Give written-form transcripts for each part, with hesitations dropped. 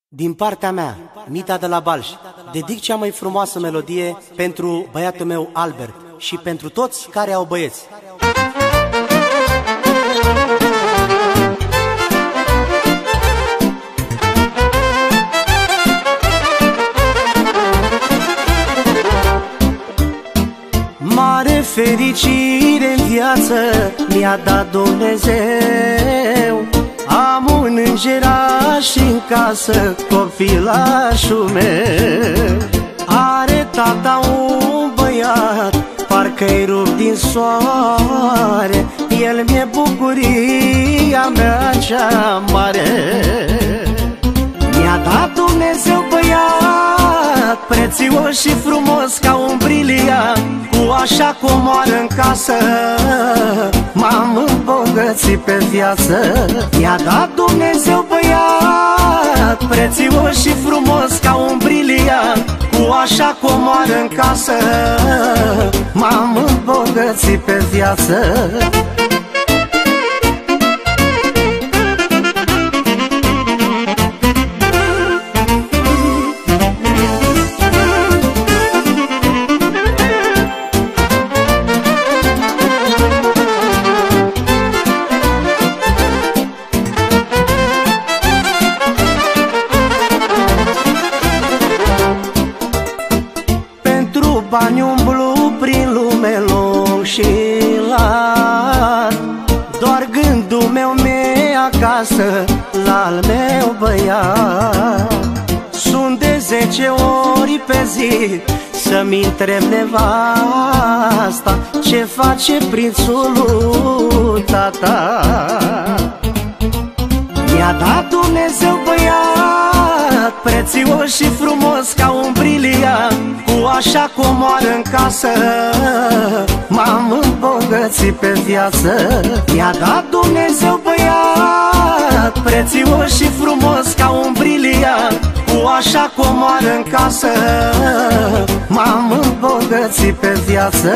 Din partea mea, Mita de la Balș, dedic cea mai frumoasă melodie pentru băiatul meu Albert și pentru toți care au băieți. Mare fericire în viață mi-a dat Dumnezeu. Am un îngeraș în casă, copilașul meu. Are tata un băiat, parcă-i rup din soare. El mi-e bucuria mea cea mare. Mi-a dat Dumnezeu băiat, prețios și frumos ca un briliant. Cu așa comoară în casă m-am îmbogățit pe viață. Mi-a dat Dumnezeu băiat, prețios și frumos ca un briliant. Cu așa comoară în casă m-am îmbogățit pe viață. Bani umblu prin lume lung și lat, doar gândul meu mi-e acasă la-al meu băiat. Sunt de 10 ori pe zi să-mi întreb nevasta ce face prințul lui tata. Mi-a dat Dumnezeu băiat, prețios și frumos ca un briliant. Cu așa comoară în casă m-am îmbogățit pe viață. Mi-a dat Dumnezeu băiat, prețios și frumos ca un briliant. Cu așa comoară în casă m-am îmbogățit pe viață.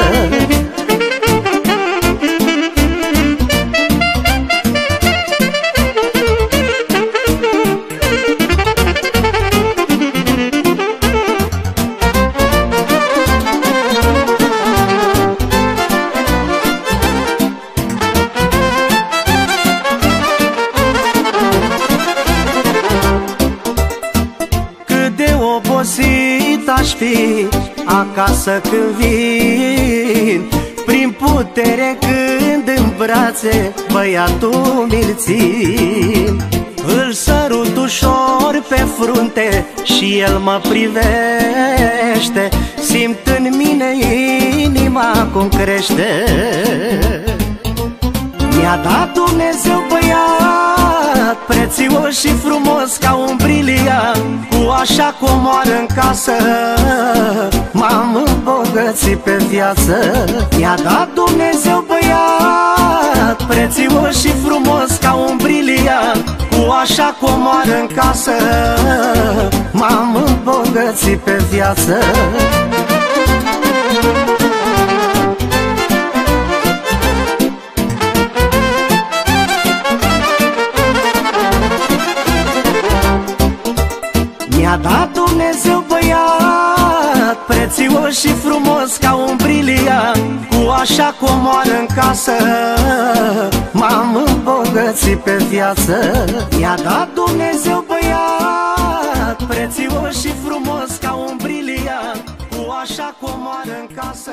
Obosit aș fi acasă când vin, prin putere când în brațe băiatul mi-l țin. Îl sărut ușor pe frunte și el mă privește, simt în mine inima cum crește. Mi-a dat Dumnezeu băiat, prețios și frumos ca un briliant. Cu așa comoară în casă m-am îmbogățit pe viață. Mi-a dat Dumnezeu băiat, prețios și frumos ca un briliant. Cu așa comoară în casă m-am îmbogățit pe viață. Mi-a dat Dumnezeu băiat, prețios și frumos ca un briliant. Cu așa comoară în casă m-am îmbogățit pe viață. Mi-a dat Dumnezeu băiat, prețios și frumos ca un briliant. Cu așa comoară în casă